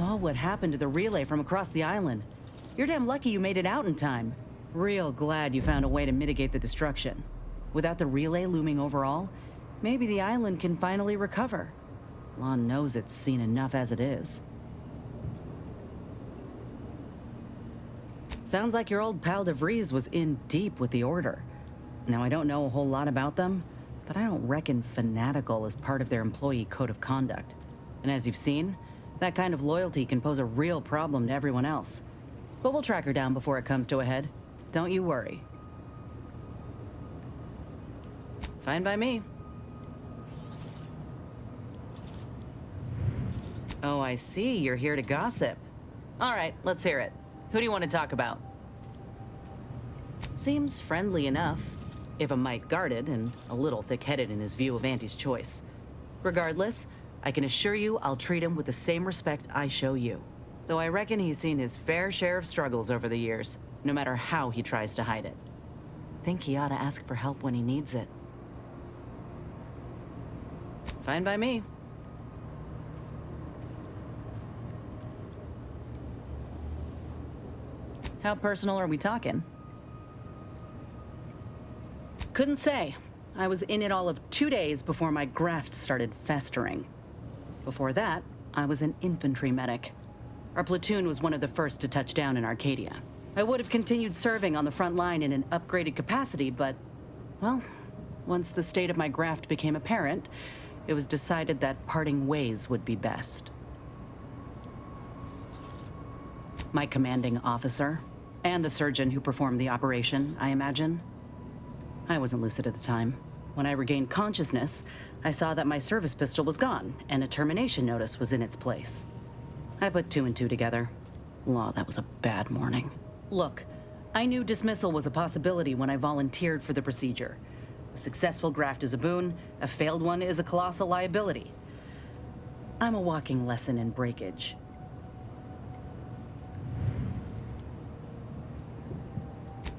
saw what happened to the relay from across the island. You're damn lucky you made it out in time. Real glad you found a way to mitigate the destruction. Without the relay looming over all, maybe the island can finally recover. Lon knows it's seen enough as it is. Sounds like your old pal DeVries was in deep with the Order. Now, I don't know a whole lot about them, but I don't reckon fanatical is part of their employee code of conduct. And as you've seen, that kind of loyalty can pose a real problem to everyone else. But we'll track her down before it comes to a head. Don't you worry. Fine by me. Oh, I see. You're here to gossip. All right, let's hear it. Who do you want to talk about? Seems friendly enough, if a mite guarded and a little thick-headed in his view of Auntie's choice. Regardless, I can assure you I'll treat him with the same respect I show you. Though I reckon he's seen his fair share of struggles over the years, no matter how he tries to hide it. Think he ought to ask for help when he needs it. Fine by me. How personal are we talking? Couldn't say. I was in it all of 2 days before my graft started festering. Before that, I was an infantry medic. Our platoon was one of the first to touch down in Arcadia. I would have continued serving on the front line in an upgraded capacity, but, well, once the state of my graft became apparent, it was decided that parting ways would be best. My commanding officer, and the surgeon who performed the operation, I imagine. I wasn't lucid at the time. When I regained consciousness, I saw that my service pistol was gone, and a termination notice was in its place. I put 2 and 2 together. Law, that was a bad morning. Look, I knew dismissal was a possibility when I volunteered for the procedure. A successful graft is a boon, a failed one is a colossal liability. I'm a walking lesson in breakage.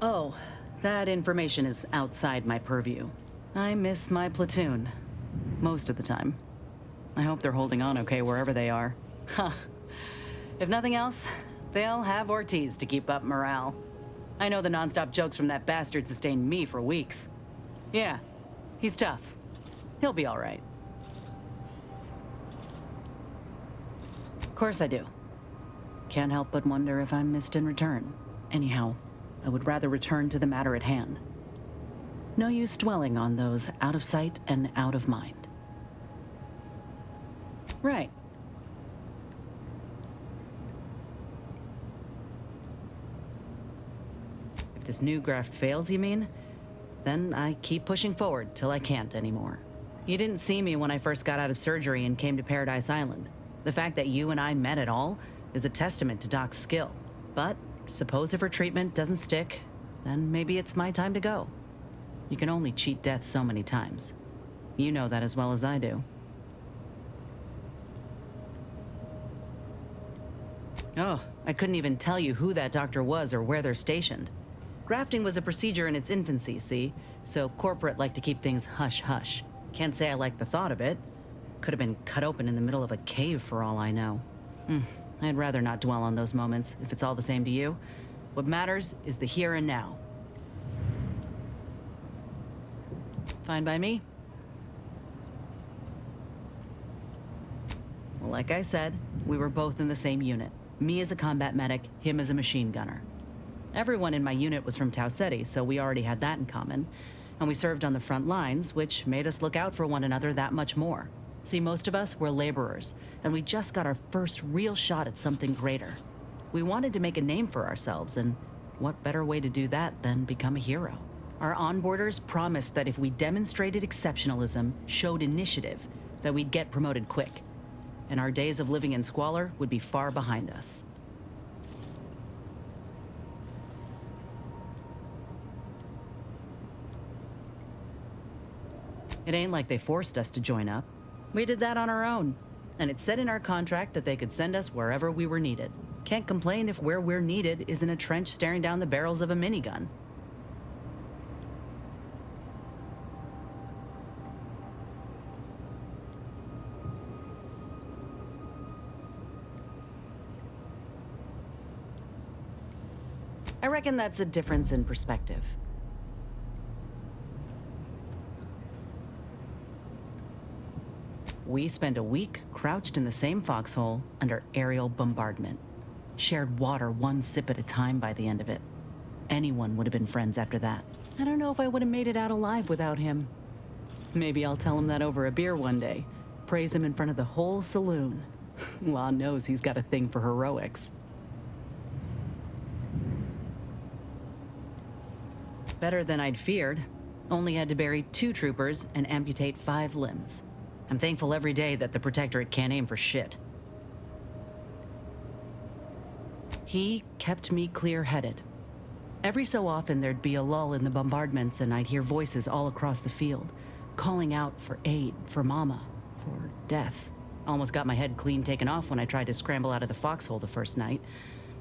Oh, that information is outside my purview. I miss my platoon. Most of the time. I hope they're holding on okay wherever they are. Huh. If nothing else, they'll have Ortiz to keep up morale. I know the nonstop jokes from that bastard sustained me for weeks. Yeah, he's tough. He'll be all right. Of course I do. Can't help but wonder if I'm missed in return. Anyhow, I would rather return to the matter at hand. No use dwelling on those out of sight and out of mind. Right. If this new graft fails, you mean? Then I keep pushing forward till I can't anymore. You didn't see me when I first got out of surgery and came to Paradise Island. The fact that you and I met at all is a testament to Doc's skill. But suppose if her treatment doesn't stick, then maybe it's my time to go. You can only cheat death so many times. You know that as well as I do. Oh, I couldn't even tell you who that doctor was or where they're stationed. Grafting was a procedure in its infancy, see? So corporate liked to keep things hush-hush. Can't say I like the thought of it. Could have been cut open in the middle of a cave for all I know. I'd rather not dwell on those moments, if it's all the same to you. What matters is the here and now. Fine by me. Well, like I said, we were both in the same unit. Me as a combat medic, him as a machine gunner. Everyone in my unit was from Tau Ceti, so we already had that in common. And we served on the front lines, which made us look out for one another that much more. See, most of us were laborers, and we just got our first real shot at something greater. We wanted to make a name for ourselves, and what better way to do that than become a hero? Our onboarders promised that if we demonstrated exceptionalism, showed initiative, that we'd get promoted quick. And our days of living in squalor would be far behind us. It ain't like they forced us to join up. We did that on our own. And it said in our contract that they could send us wherever we were needed. Can't complain if where we're needed is in a trench staring down the barrels of a minigun. I reckon that's a difference in perspective. We spent a week crouched in the same foxhole under aerial bombardment. Shared water one sip at a time by the end of it. Anyone would have been friends after that. I don't know if I would have made it out alive without him. Maybe I'll tell him that over a beer one day. Praise him in front of the whole saloon. Law knows he's got a thing for heroics. Better than I'd feared. Only had to bury 2 troopers and amputate 5 limbs. I'm thankful every day that the Protectorate can't aim for shit. He kept me clear-headed. Every so often there'd be a lull in the bombardments and I'd hear voices all across the field, calling out for aid, for mama, for death. Almost got my head clean taken off when I tried to scramble out of the foxhole the first night.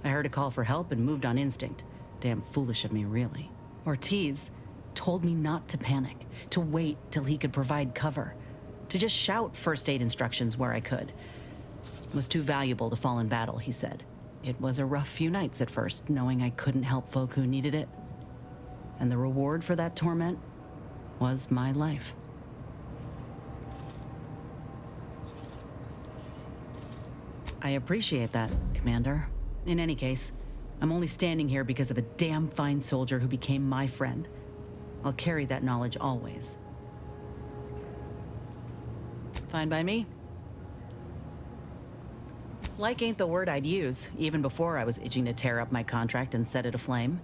I heard a call for help and moved on instinct. Damn foolish of me, really. Ortiz told me not to panic, to wait till he could provide cover, to just shout first aid instructions where I could. It was too valuable to fall in battle, he said. It was a rough few nights at first, knowing I couldn't help folk who needed it. And the reward for that torment was my life. I appreciate that, Commander. In any case, I'm only standing here because of a damn fine soldier who became my friend. I'll carry that knowledge always. Fine by me? Like ain't the word I'd use, even before I was itching to tear up my contract and set it aflame.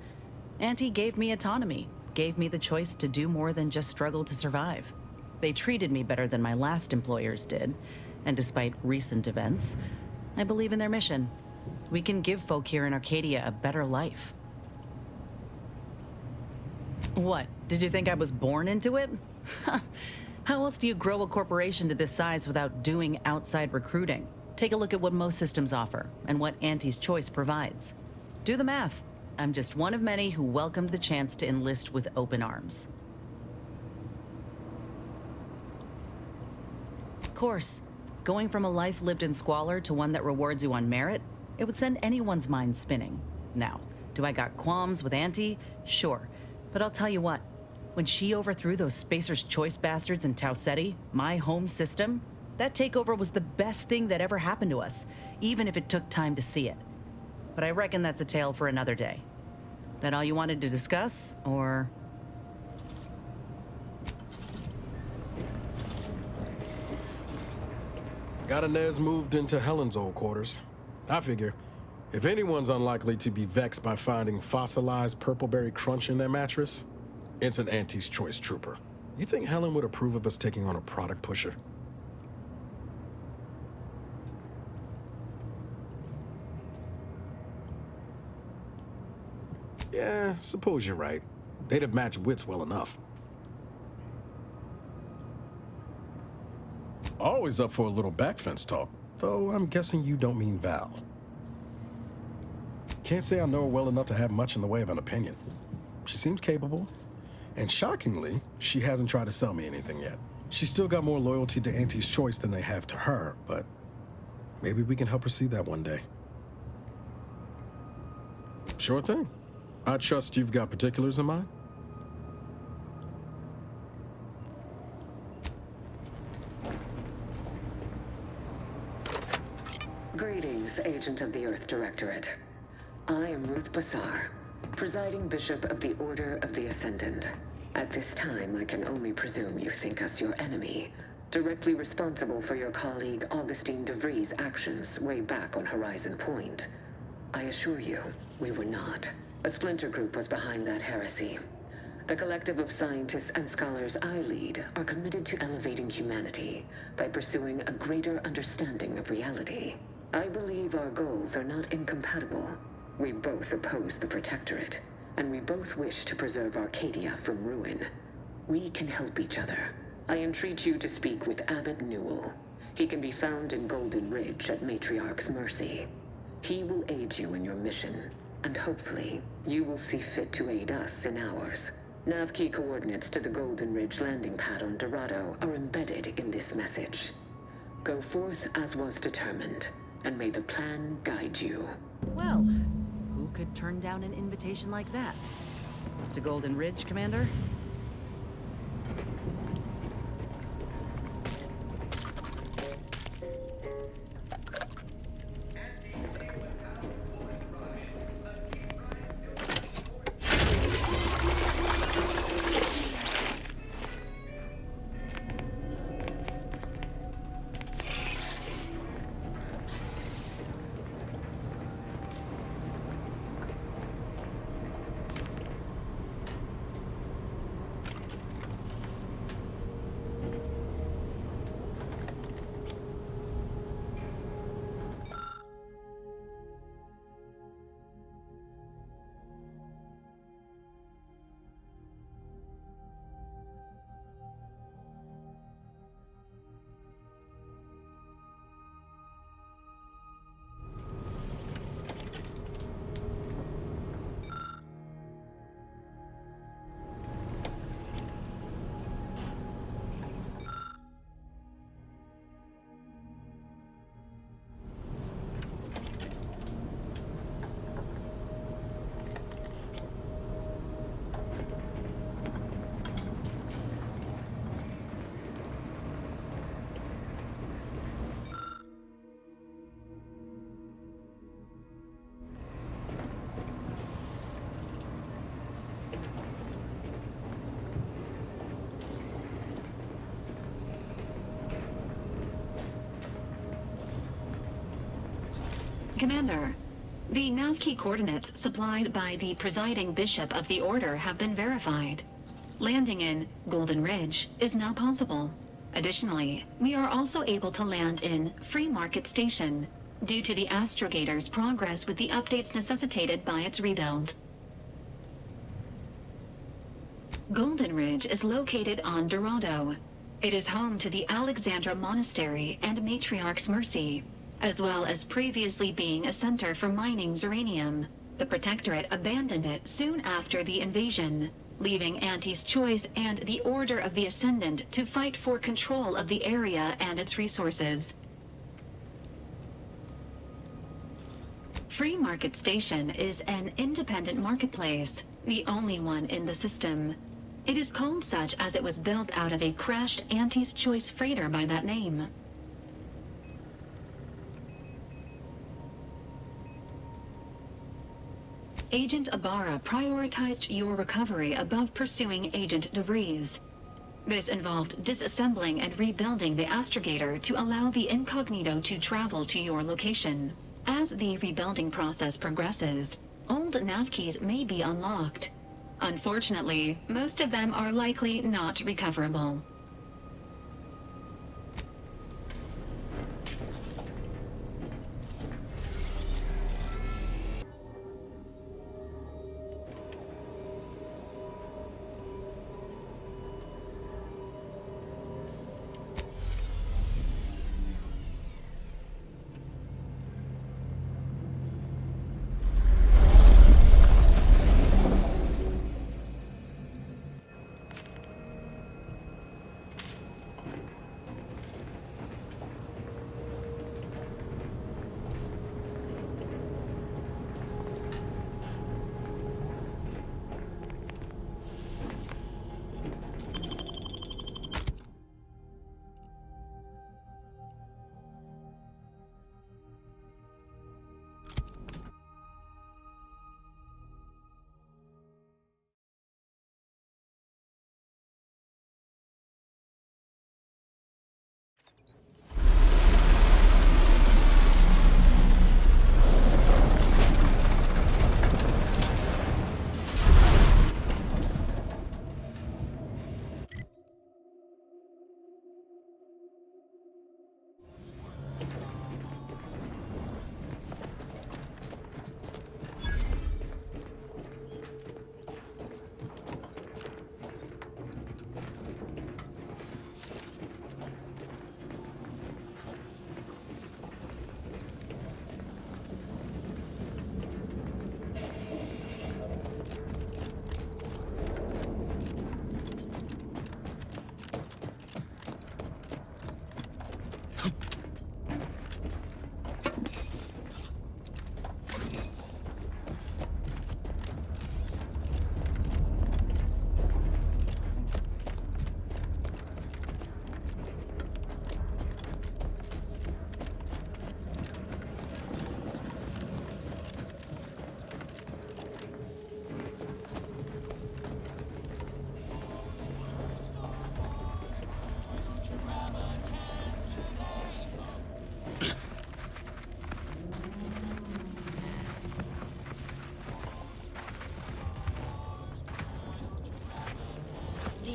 Auntie gave me autonomy, gave me the choice to do more than just struggle to survive. They treated me better than my last employers did, and despite recent events, I believe in their mission. We can give folk here in Arcadia a better life. What, did you think I was born into it? How else do you grow a corporation to this size without doing outside recruiting? Take a look at what most systems offer, and what Auntie's Choice provides. Do the math. I'm just one of many who welcomed the chance to enlist with open arms. Of course, going from a life lived in squalor to one that rewards you on merit, it would send anyone's mind spinning. Now, do I got qualms with Auntie? Sure, but I'll tell you what. When she overthrew those Spacer's Choice bastards in Tau Ceti, my home system, that takeover was the best thing that ever happened to us, even if it took time to see it. But I reckon that's a tale for another day. That all you wanted to discuss, or...? Got Inez moved into Helen's old quarters. I figure, if anyone's unlikely to be vexed by finding fossilized purpleberry crunch in their mattress, it's an Auntie's Choice trooper. You think Helen would approve of us taking on a product pusher? Yeah, suppose you're right. They'd have matched wits well enough. Always up for a little backfence talk, though I'm guessing you don't mean Val. Can't say I know her well enough to have much in the way of an opinion. She seems capable, and shockingly, she hasn't tried to sell me anything yet. She's still got more loyalty to Auntie's Choice than they have to her, but maybe we can help her see that one day. Sure thing. I trust you've got particulars in mind? Greetings, Agent of the Earth Directorate. I am Ruth Bassar, presiding Bishop of the Order of the Ascendant. At this time, I can only presume you think us your enemy, directly responsible for your colleague Augustine DeVries' actions way back on Horizon Point. I assure you, we were not. A splinter group was behind that heresy. The collective of scientists and scholars I lead are committed to elevating humanity by pursuing a greater understanding of reality. I believe our goals are not incompatible. We both oppose the Protectorate, and we both wish to preserve Arcadia from ruin. We can help each other. I entreat you to speak with Abbot Newell. He can be found in Golden Ridge at Matriarch's Mercy. He will aid you in your mission, and hopefully, you will see fit to aid us in ours. Nav key coordinates to the Golden Ridge landing pad on Dorado are embedded in this message. Go forth as was determined, and may the plan guide you. Well, who could turn down an invitation like that? To Golden Ridge, Commander? Commander, the nav key coordinates supplied by the presiding bishop of the Order have been verified. Landing in Golden Ridge is now possible. Additionally, we are also able to land in Free Market Station, due to the astrogator's progress with the updates necessitated by its rebuild. Golden Ridge is located on Dorado. It is home to the Alexandra Monastery and Matriarch's Mercy, as well as previously being a center for mining uranium. The Protectorate abandoned it soon after the invasion, leaving Auntie's Choice and the Order of the Ascendant to fight for control of the area and its resources. Free Market Station is an independent marketplace, the only one in the system. It is called such as it was built out of a crashed Auntie's Choice freighter by that name. Agent Ibarra prioritized your recovery above pursuing Agent DeVries. This involved disassembling and rebuilding the astrogator to allow the incognito to travel to your location. As the rebuilding process progresses, old nav keys may be unlocked. Unfortunately, most of them are likely not recoverable.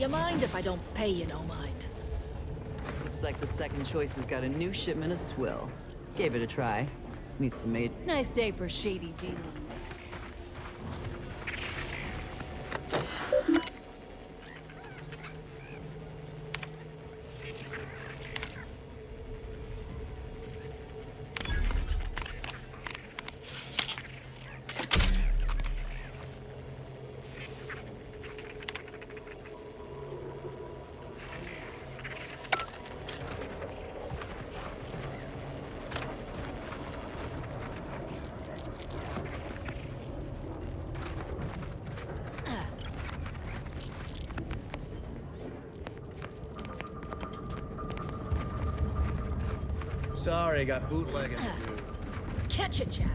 you mind if I don't pay you no mind? Looks like the second choice has got a new shipment of swill. Gave it a try. Meet some maid. Nice day for shady dealings. Sorry, got bootlegging to do. Catch it, Chad.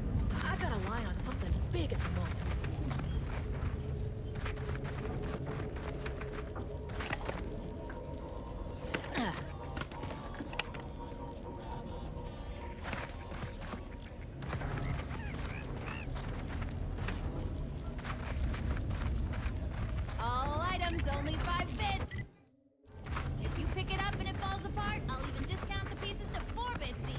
I got a line on something big at the moment. All items, only 5 bits. If you pick it up and it falls apart, I'll even discount the pieces to 4 bits each.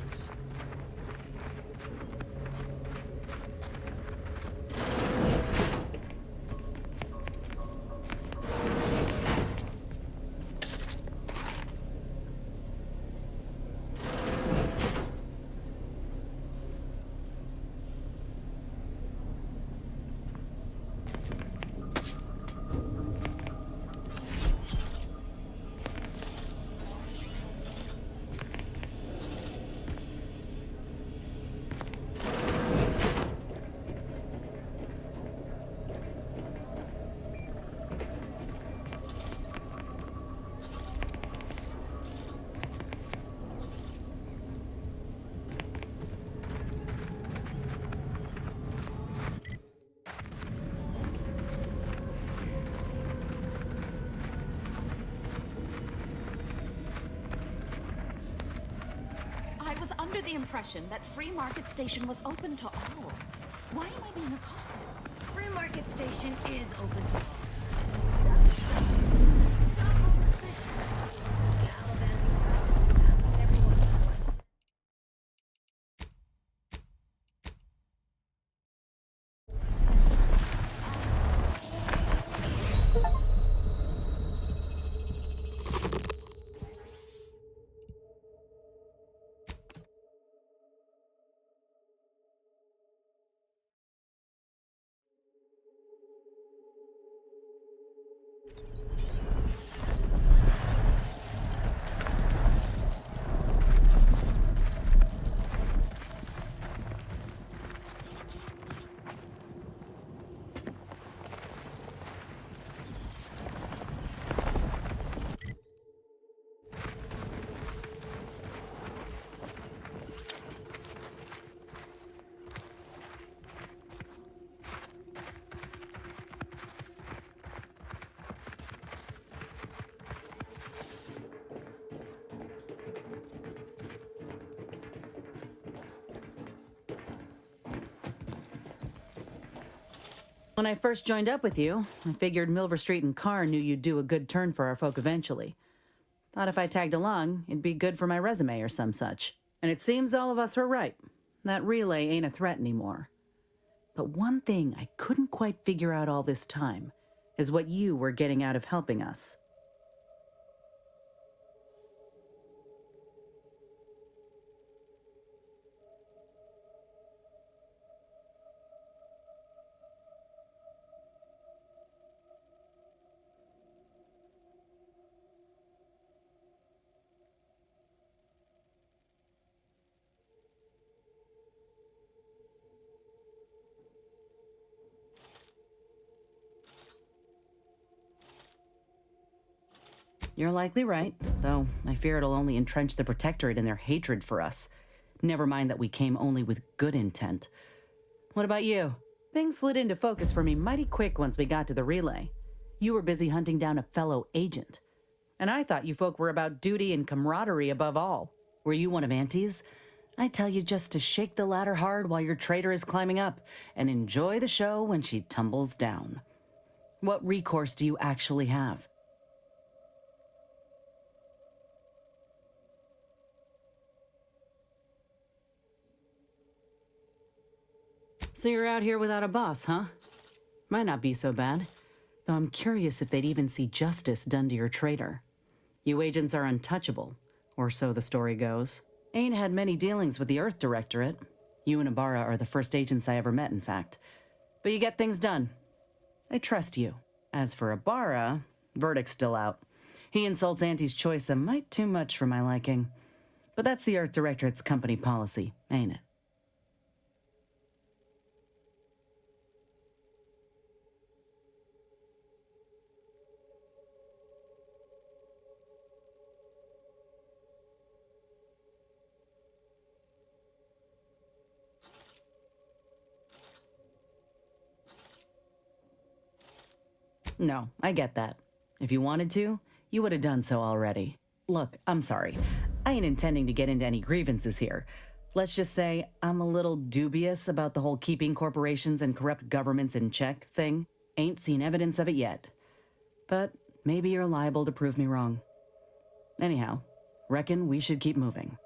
I was under the impression that Free Market Station was open to all. Why am I being accosted? Free Market Station is open to all. When I first joined up with you, I figured Milver Street and Carr knew you'd do a good turn for our folk eventually. Thought if I tagged along, it'd be good for my resume or some such. And it seems all of us were right. That relay ain't a threat anymore. But one thing I couldn't quite figure out all this time is what you were getting out of helping us. You're likely right, though I fear it'll only entrench the Protectorate in their hatred for us. Never mind that we came only with good intent. What about you? Things slid into focus for me mighty quick once we got to the relay. You were busy hunting down a fellow agent. And I thought you folk were about duty and camaraderie above all. Were you one of Auntie's? I tell you just to shake the ladder hard while your traitor is climbing up, and enjoy the show when she tumbles down. What recourse do you actually have? So you're out here without a boss, huh? Might not be so bad, though I'm curious if they'd even see justice done to your traitor. You agents are untouchable, or so the story goes. Ain't had many dealings with the Earth Directorate. You and Ibarra are the first agents I ever met, in fact. But you get things done. I trust you. As for Ibarra, verdict's still out. He insults Auntie's choice a mite too much for my liking. But that's the Earth Directorate's company policy, ain't it? No, I get that. If you wanted to, you would have done so already. Look, I'm sorry. I ain't intending to get into any grievances here. Let's just say I'm a little dubious about the whole keeping corporations and corrupt governments in check thing. Ain't seen evidence of it yet. But maybe you're liable to prove me wrong. Anyhow, reckon we should keep moving.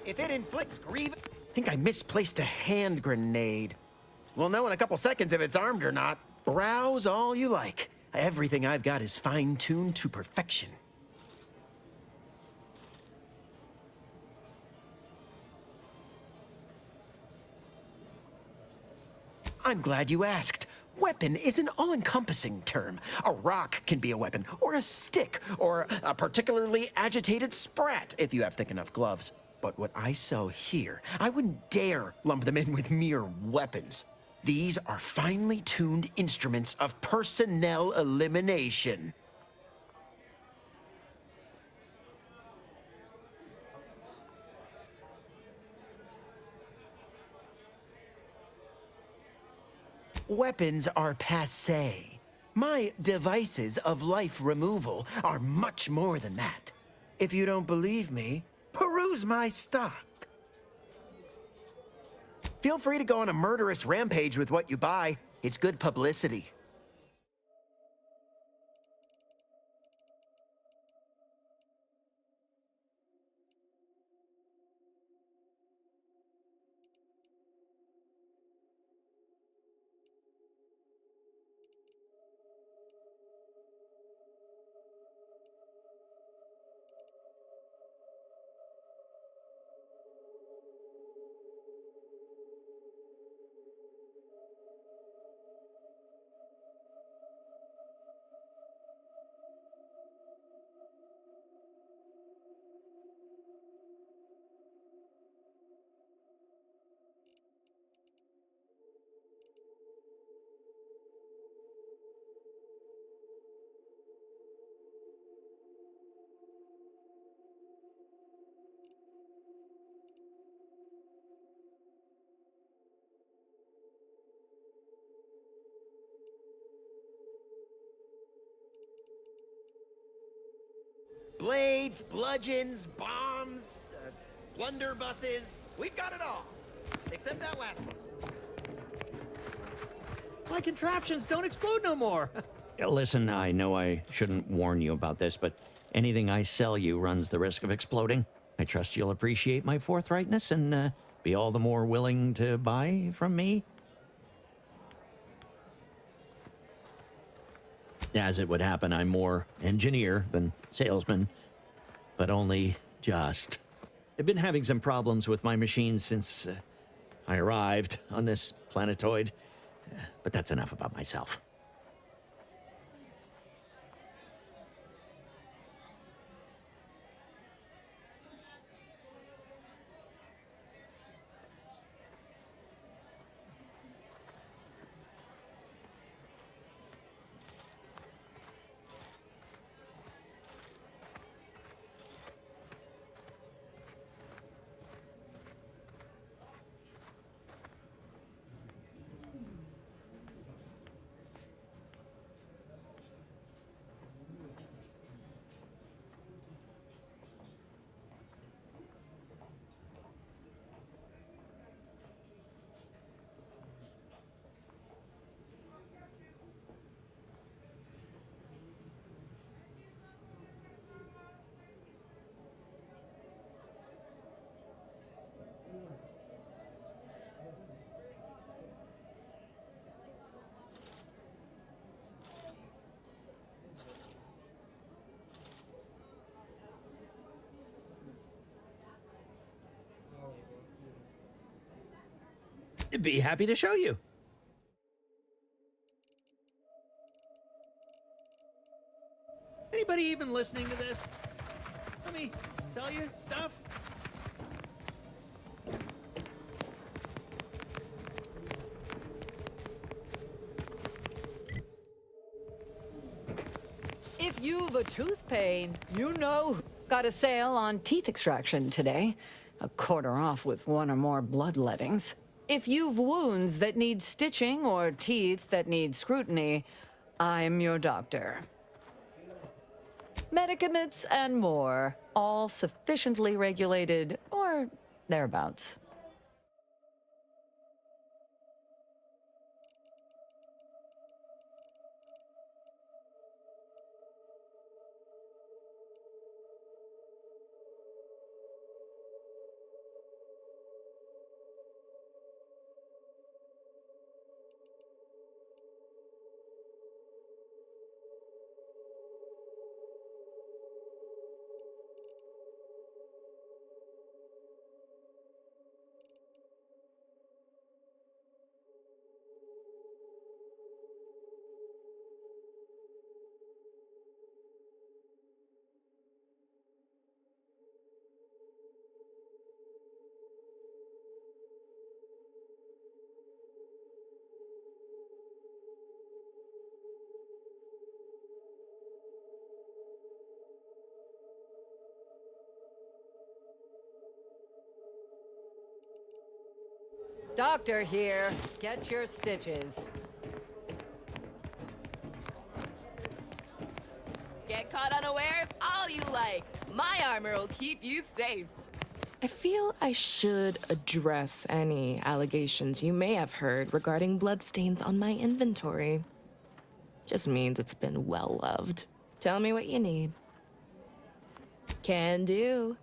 If it inflicts grievance... I think I misplaced a hand grenade. We'll know in a couple seconds if it's armed or not. Browse all you like. Everything I've got is fine-tuned to perfection. I'm glad you asked. Weapon is an all-encompassing term. A rock can be a weapon, or a stick, or a particularly agitated sprat if you have thick enough gloves. But what I sell here, I wouldn't dare lump them in with mere weapons. These are finely tuned instruments of personnel elimination. Weapons are passé. My devices of life removal are much more than that. If you don't believe me, peruse my stock. Feel free to go on a murderous rampage with what you buy. It's good publicity. Blades, bludgeons, bombs, blunderbusses. We've got it all. Except that last one. My contraptions don't explode no more. Listen, I know I shouldn't warn you about this, but anything I sell you runs the risk of exploding. I trust you'll appreciate my forthrightness and be all the more willing to buy from me. As it would happen, I'm more engineer than salesman, but only just. I've been having some problems with my machines since I arrived on this planetoid, but that's enough about myself. Be happy to show you. Anybody even listening to this? Let me sell you stuff. If you've a tooth pain, you know. Got a sale on teeth extraction today. A quarter off with one or more bloodlettings. If you've wounds that need stitching or teeth that need scrutiny, I'm your doctor. Medicaments and more, all sufficiently regulated or thereabouts. Doctor here. Get your stitches. Get caught unawares all you like. My armor will keep you safe. I feel I should address any allegations you may have heard regarding bloodstains on my inventory. Just means it's been well loved. Tell me what you need. Can do.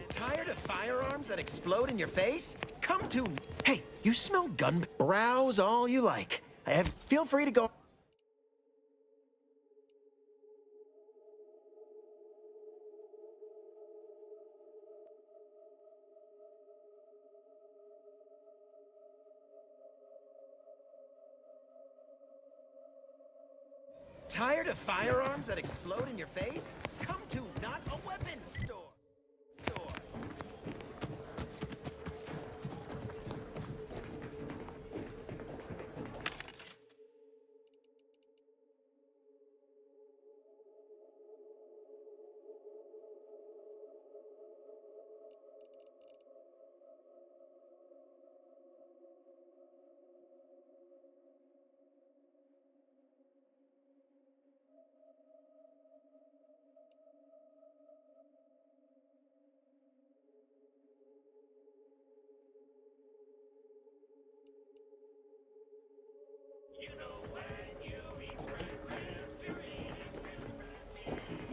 Tired of firearms that explode in your face? Come to... Hey, you smell gun... Browse all you like. Feel free to go... Tired of firearms that explode in your face? Come to Not a Weapons Store.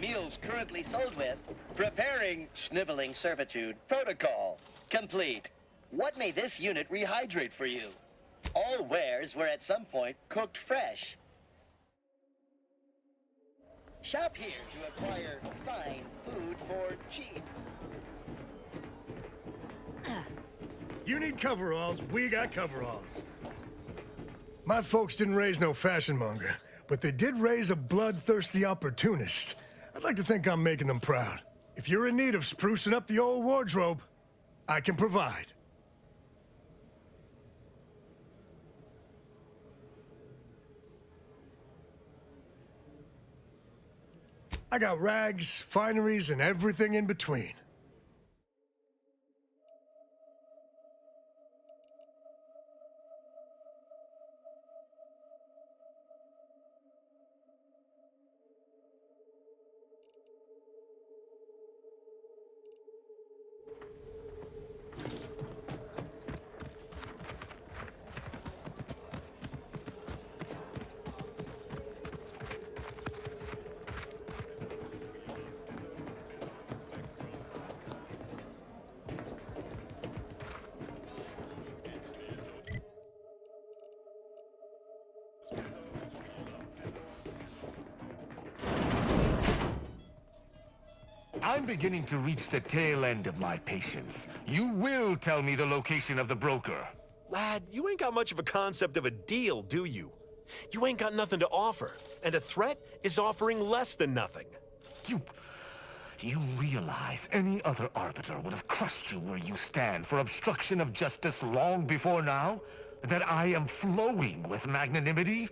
Meals currently sold with preparing sniveling servitude protocol complete. What may this unit rehydrate for you? All wares were at some point cooked fresh. Shop here to acquire fine food for cheap. You need coveralls, we got coveralls. My folks didn't raise no fashion monger, but they did raise a bloodthirsty opportunist. I'd like to think I'm making them proud. If you're in need of sprucing up the old wardrobe, I can provide. I got rags, fineries, and everything in between. I'm beginning to reach the tail end of my patience. You will tell me the location of the broker. Lad, you ain't got much of a concept of a deal, do you? You ain't got nothing to offer, and a threat is offering less than nothing. You realize any other arbiter would have crushed you where you stand for obstruction of justice long before now? That I am flowing with magnanimity?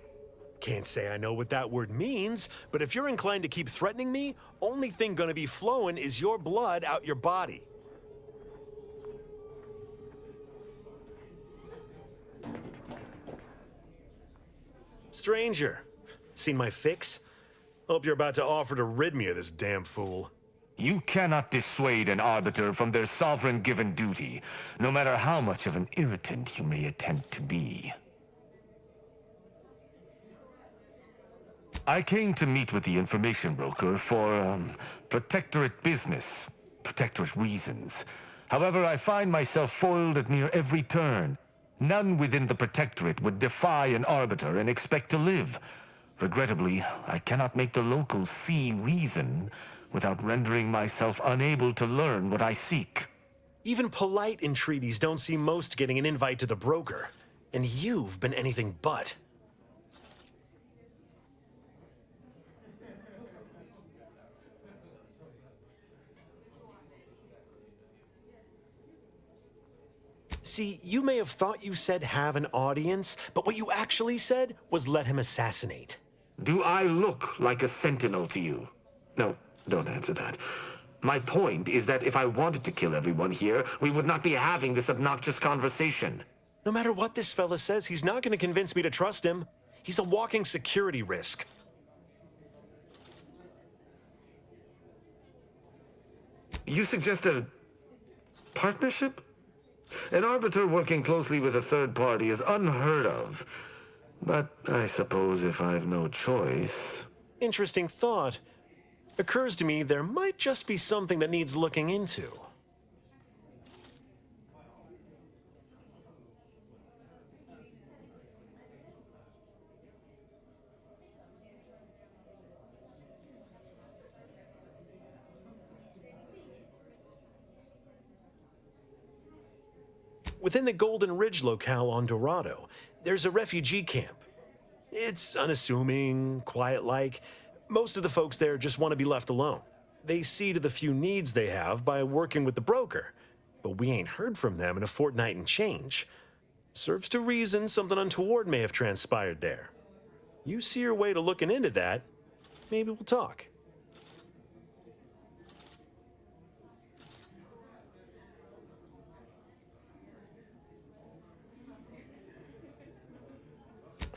Can't say I know what that word means, but if you're inclined to keep threatening me, only thing gonna be flowing is your blood out your body. Stranger, seen my fix? Hope you're about to offer to rid me of this damn fool. You cannot dissuade an arbiter from their sovereign-given duty, no matter how much of an irritant you may attempt to be. I came to meet with the information broker for, protectorate business, protectorate reasons. However, I find myself foiled at near every turn. None within the protectorate would defy an arbiter and expect to live. Regrettably, I cannot make the locals see reason without rendering myself unable to learn what I seek. Even polite entreaties don't see most getting an invite to the broker, and you've been anything but. See, you may have thought you said have an audience, but what you actually said was let him assassinate. Do I look like a sentinel to you? No, don't answer that. My point is that if I wanted to kill everyone here, we would not be having this obnoxious conversation. No matter what this fella says, he's not going to convince me to trust him. He's a walking security risk. You suggest a partnership? An arbiter working closely with a third party is unheard of. But I suppose if I've no choice... Interesting thought. Occurs to me there might just be something that needs looking into. Within the Golden Ridge locale on Dorado, there's a refugee camp. It's unassuming, quiet-like. Most of the folks there just want to be left alone. They see to the few needs they have by working with the broker. But we ain't heard from them in a fortnight and change. Serves to reason something untoward may have transpired there. You see your way to looking into that, maybe we'll talk.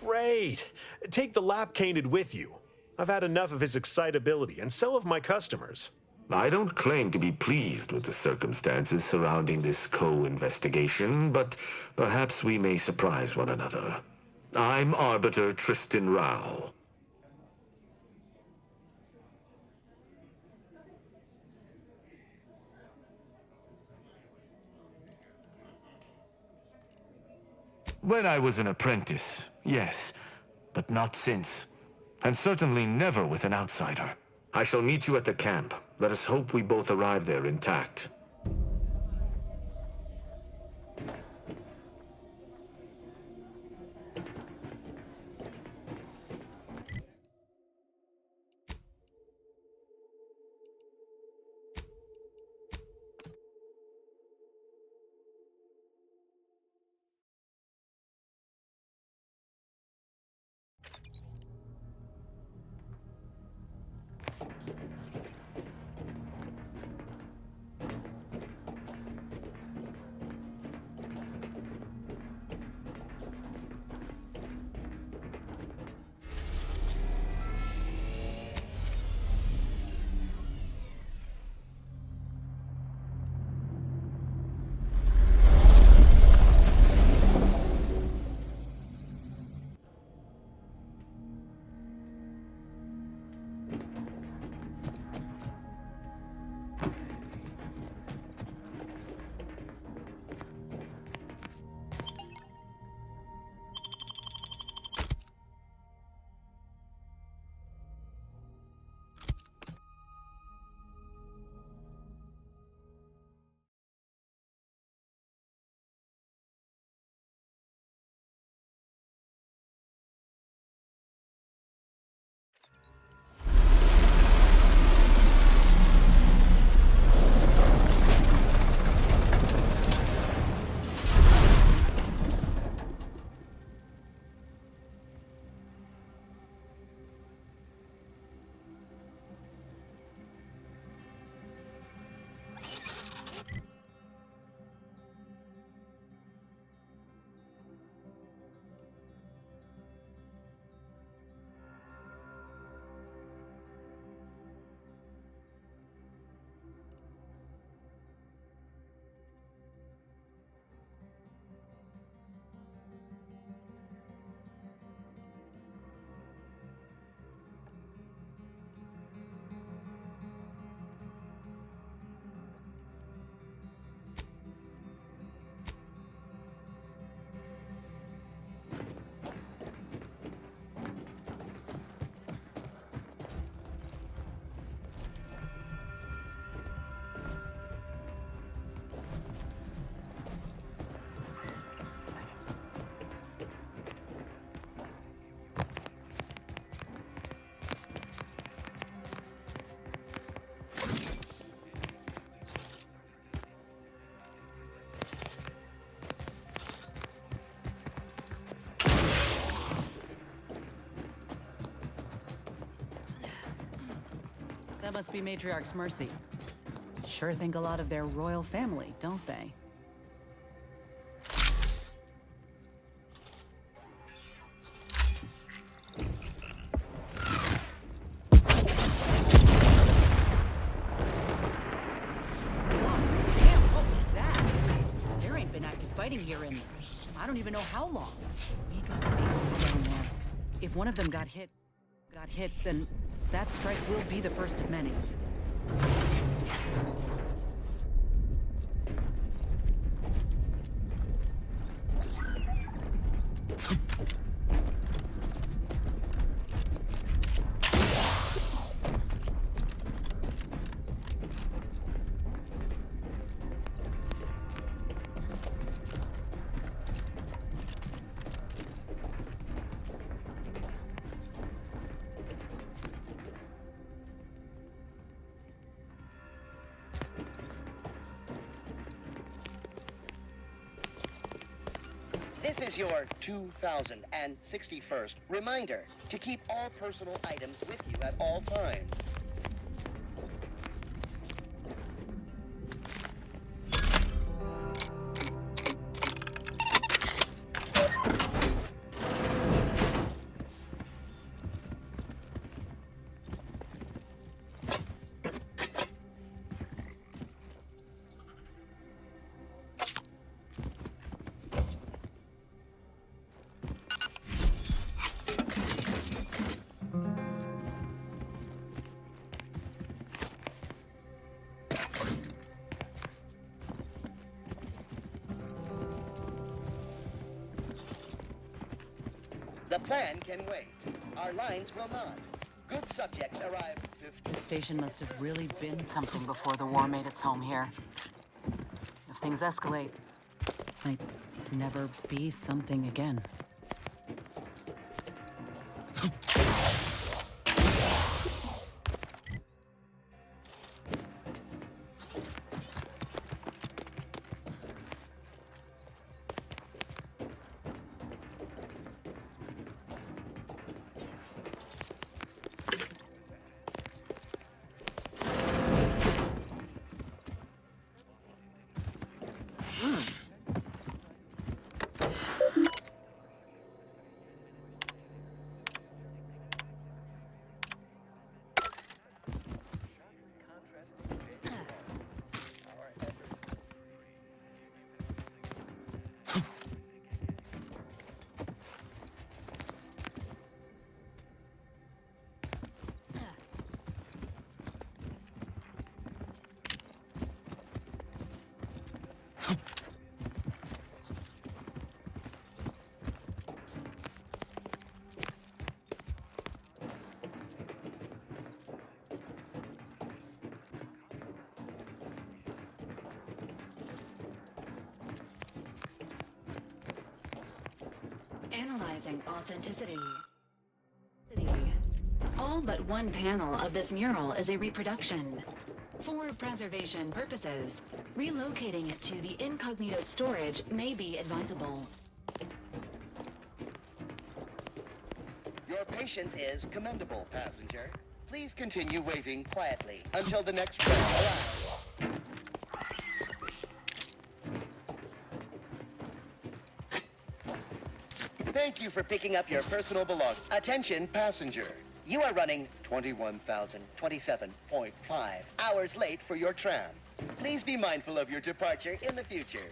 Great. Take the lap-cainted with you. I've had enough of his excitability, and so have my customers. I don't claim to be pleased with the circumstances surrounding this co-investigation, but perhaps we may surprise one another. I'm Arbiter Tristan Rao. When I was an apprentice, yes, but not since. And certainly never with an outsider. I shall meet you at the camp. Let us hope we both arrive there intact. That must be Matriarch's Mercy. Sure think a lot of their royal family, don't they? Fighting here in, I don't even know how long. We got bases down there. If one of them got hit, then that strike will be the first of many. This is your 2061st reminder to keep all personal items with you at all times. The plan can wait. Our lines will not. Good subjects arrive 50. This station must have really been something before the war made its home here. If things escalate, it might never be something again. Analyzing authenticity. All but one panel of this mural is a reproduction. For preservation purposes, relocating it to the incognito storage may be advisable. Your patience is commendable, passenger. Please continue waiting quietly until the next train arrives. Thank you for picking up your personal belongings. Attention, passenger. You are running 21,027.5 hours late for your tram. Please be mindful of your departure in the future.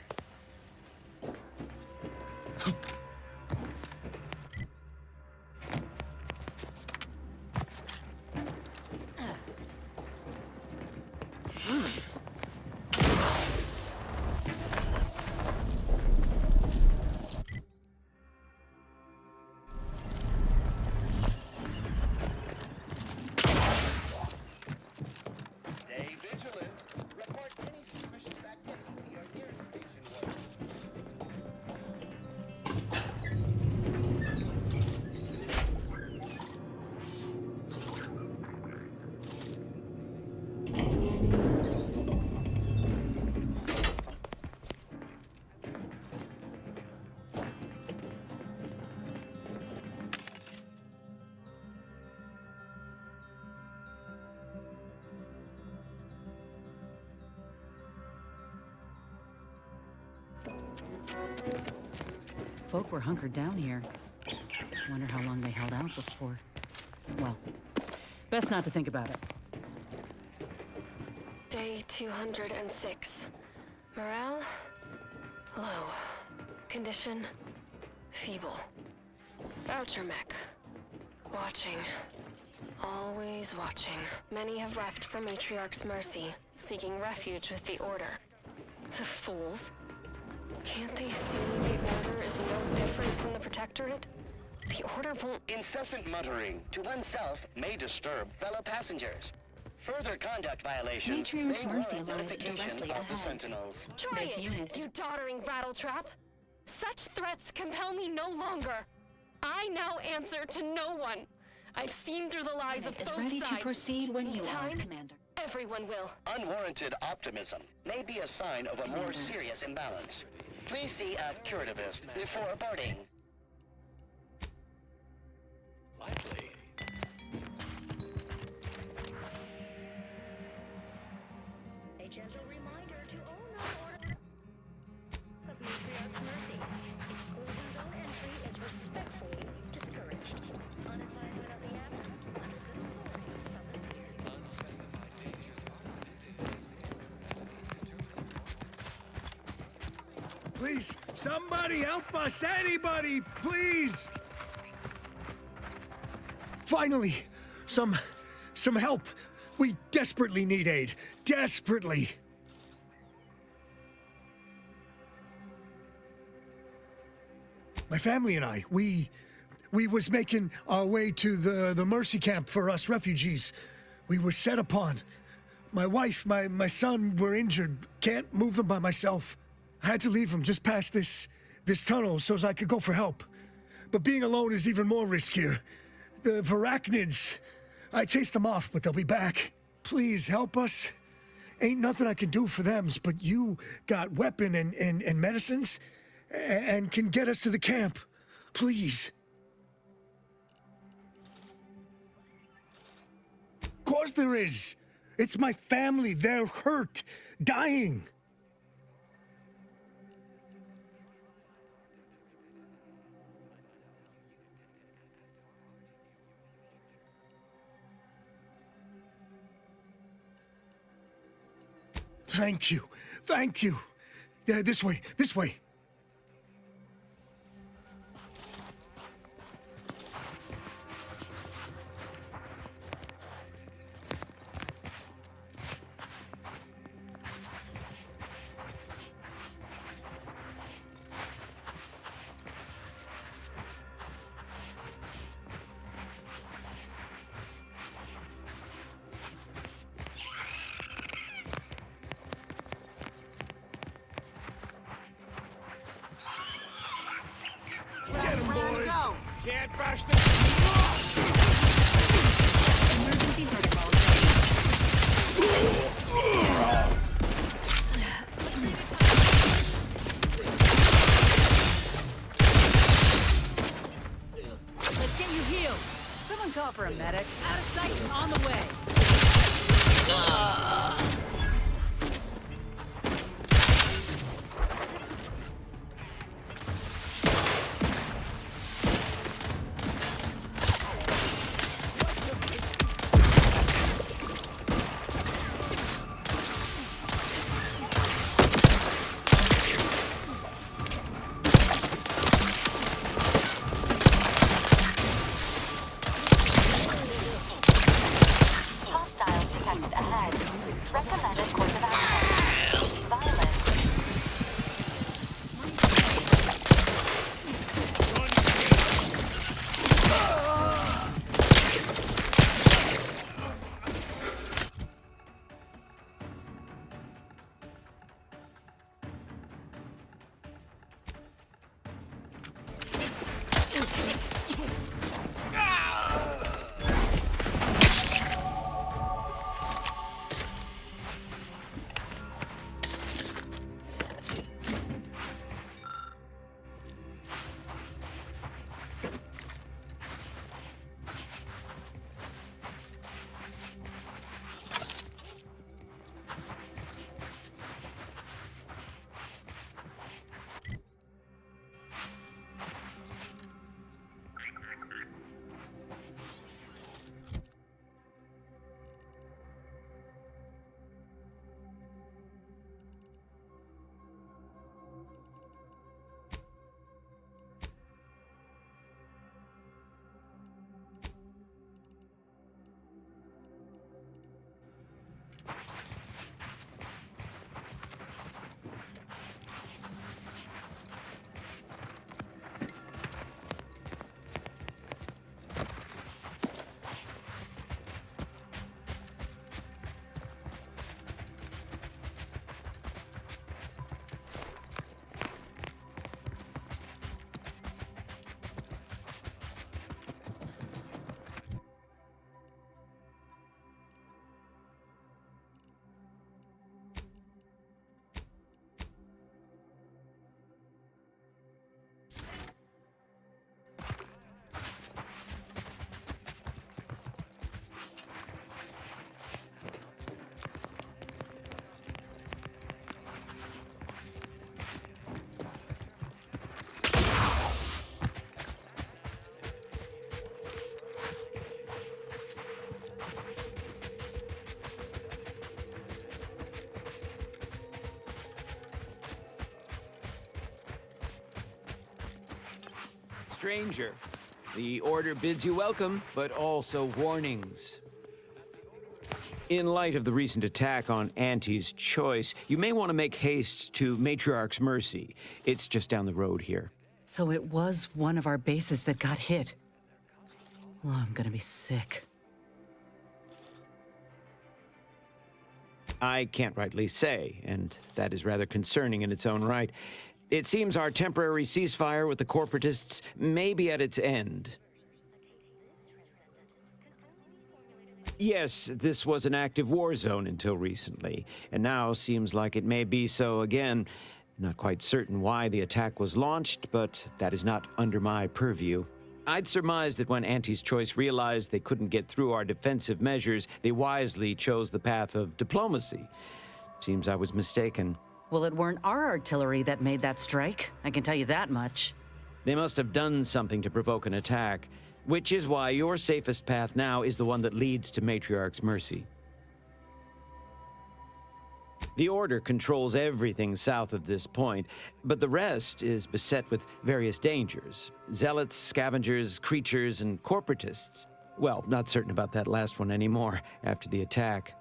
Stay vigilant. Report any suspicious activity to your nearest station warden. Folk were hunkered down here. Wonder how long they held out before. Well, best not to think about it. Day 206. Morale? Low. Condition? Feeble. Voucher mech. Watching. Always watching. Many have left for Matriarch's mercy, seeking refuge with the Order. The fools. Can't they see the Order is no different from the Protectorate? The Order won't... Incessant muttering to oneself may disturb fellow passengers. Further conduct violations Matriarch's may mercy warrant lies notification directly of the ahead. Sentinels. Try This it, unit- you doddering rattletrap! Such threats compel me no longer. I now answer to no one. I've seen through the lies of Unit is both ready sides. to proceed when you In are, time, Commander. everyone will. Unwarranted optimism may be a sign of a more serious imbalance. Please see a curativist before boarding. Likely. A gentle reminder to all non-order of Matriarch's mercy. Exclusion zone entry is respectfully discouraged. On advisement of the applicant, under good authority from the seer. Please, somebody help us! Anybody, please! Finally, some help. We desperately need aid. Desperately. My family and I, we was making our way to the mercy camp for us refugees. We were set upon. My wife, my son were injured. Can't move them by myself. I had to leave them just past this tunnel so as I could go for help. But being alone is even more riskier. The Varachnids, I chased them off, but they'll be back. Please help us. Ain't nothing I can do for them, but you got weapon and medicines and can get us to the camp. Please. Of course there is. It's my family. They're hurt, dying. Thank you. Thank you. Yeah, this way. This way. Emergency protocol. Let's get you healed. Someone call for a medic. Out of sight and on the way. Hostiles detected ahead. Recommended course of action. Violence. Stranger, the order bids you welcome, but also warnings. In light of the recent attack on Auntie's Choice, you may want to make haste to Matriarch's Mercy. It's just down the road here. So it was one of our bases that got hit. Well, I'm gonna be sick. I can't rightly say, and that is rather concerning in its own right. It seems our temporary ceasefire with the corporatists may be at its end. Yes, this was an active war zone until recently, and now seems like it may be so again. Not quite certain why the attack was launched, but that is not under my purview. I'd surmise that when Auntie's Choice realized they couldn't get through our defensive measures, they wisely chose the path of diplomacy. Seems I was mistaken. Well, it weren't our artillery that made that strike. I can tell you that much. They must have done something to provoke an attack, which is why your safest path now is the one that leads to Matriarch's Mercy. The Order controls everything south of this point, but the rest is beset with various dangers. Zealots, scavengers, creatures, and corporatists. Well, not certain about that last one anymore after the attack.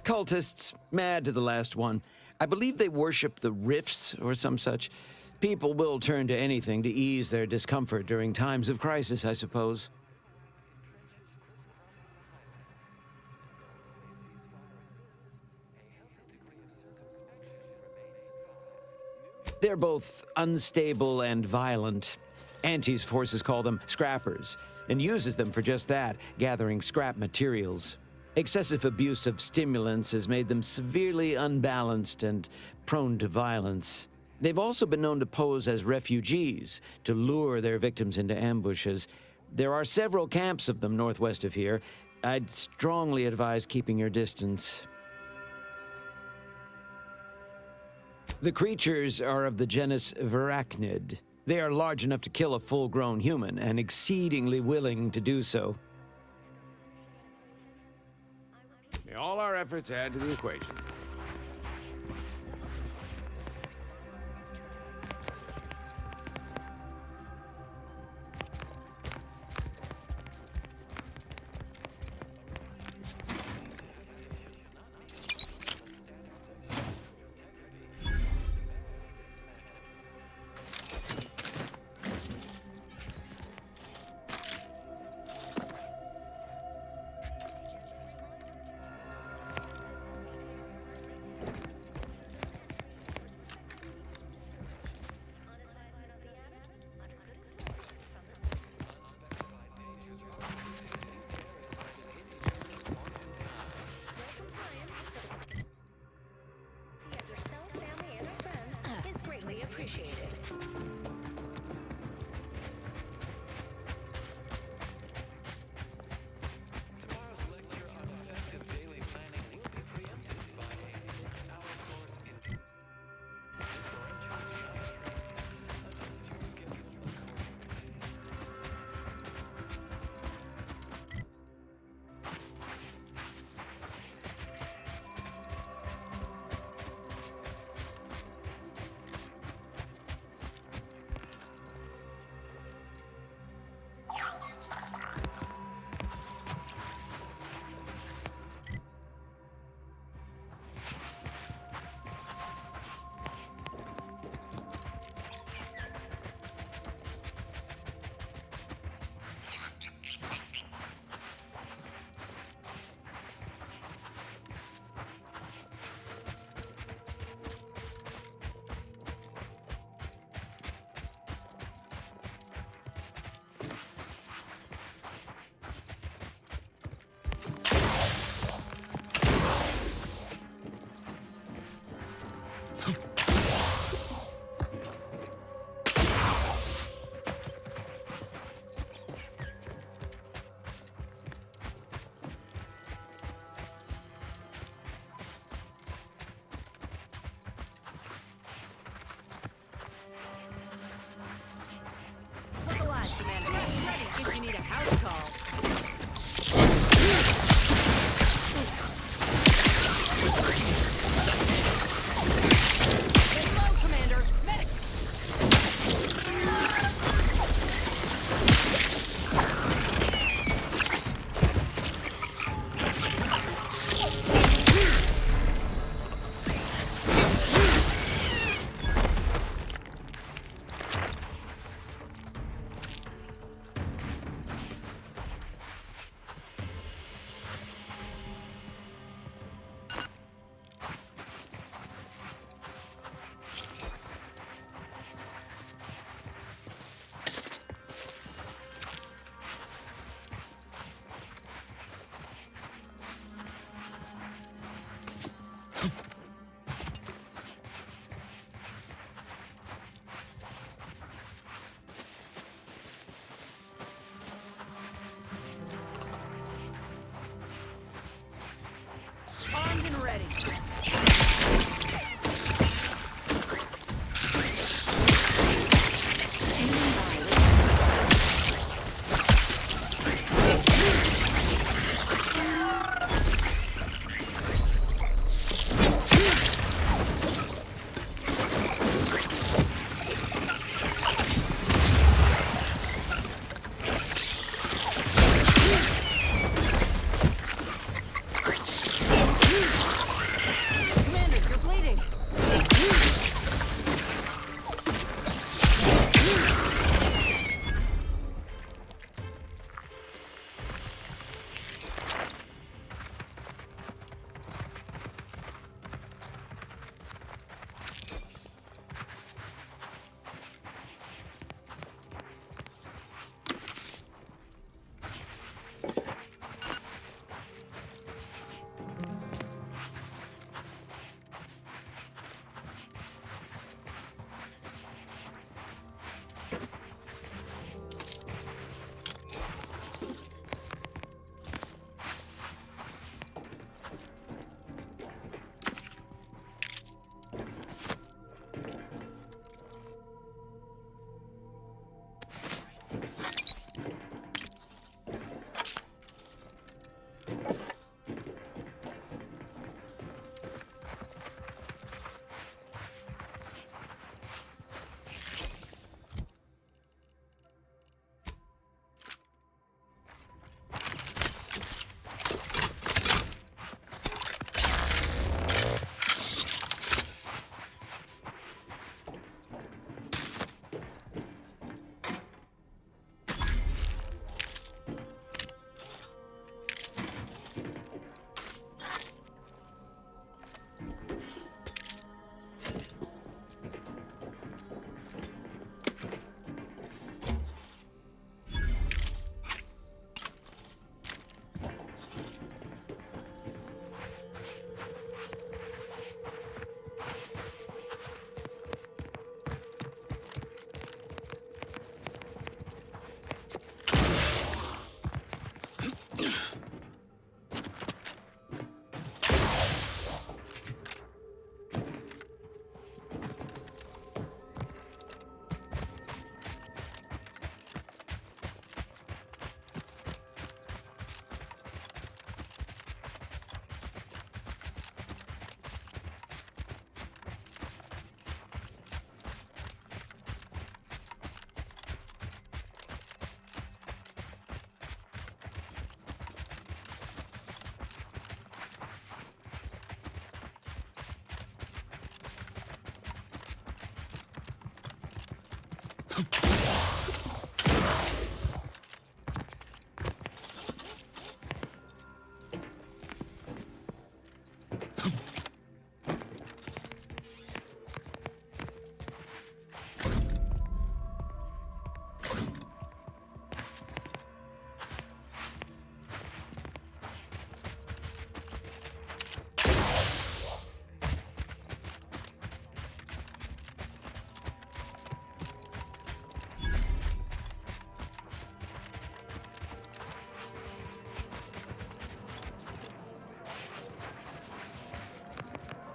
Cultists, mad to the last one. I believe they worship the rifts or some such. People will turn to anything to ease their discomfort during times of crisis, I suppose. They're both unstable and violent. Auntie's forces call them scrappers, and uses them for just that, gathering scrap materials. Excessive abuse of stimulants has made them severely unbalanced and prone to violence. They've also been known to pose as refugees, to lure their victims into ambushes. There are several camps of them northwest of here. I'd strongly advise keeping your distance. The creatures are of the genus Varachnid. They are large enough to kill a full-grown human, and exceedingly willing to do so. May all our efforts add to the equation.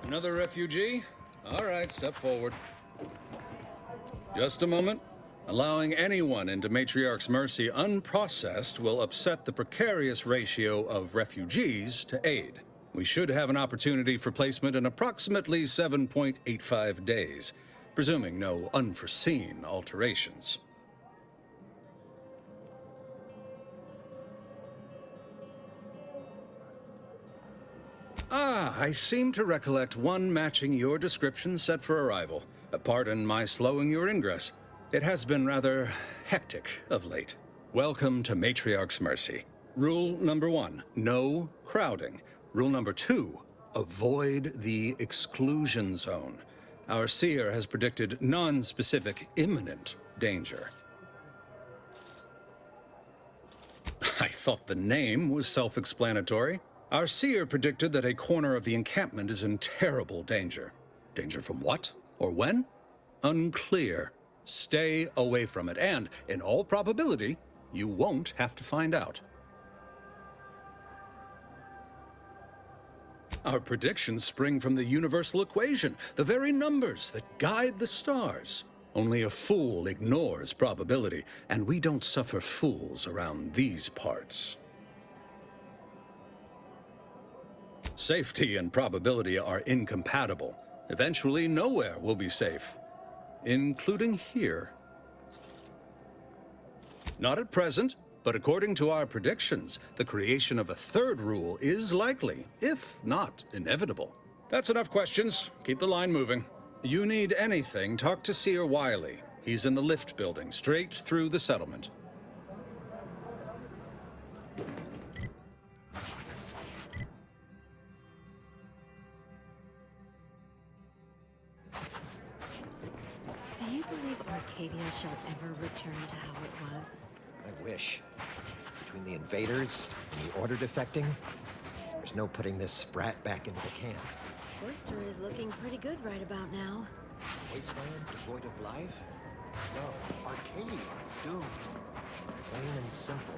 Another refugee? All right, step forward. Just a moment. Allowing anyone into Matriarch's mercy unprocessed will upset the precarious ratio of refugees to aid. We should have an opportunity for placement in approximately 7.85 days, presuming no unforeseen alterations. Ah, I seem to recollect one matching your description set for arrival. Pardon my slowing your ingress. It has been rather hectic of late. Welcome to Matriarch's Mercy. Rule number 1, no crowding. Rule number 2, avoid the exclusion zone. Our seer has predicted non-specific imminent danger. I thought the name was self-explanatory. Our seer predicted that a corner of the encampment is in terrible danger. Danger from what? Or when? Unclear. Stay away from it, and, in all probability, you won't have to find out. Our predictions spring from the universal equation, the very numbers that guide the stars. Only a fool ignores probability, and we don't suffer fools around these parts. Safety and probability are incompatible. Eventually, nowhere will be safe, including here. Not at present, but according to our predictions, the creation of a third rule is likely, if not inevitable. That's enough questions. Keep the line moving. You need anything, talk to Seer Wiley. He's in the lift building, straight through the settlement. Do you believe Arcadia shall ever return to how it was? I wish. Between the invaders and the Order defecting, there's no putting this sprat back into the camp. Oyster is looking pretty good right about now. Wasteland devoid of life? No, Arcadia's doomed. Plain and simple.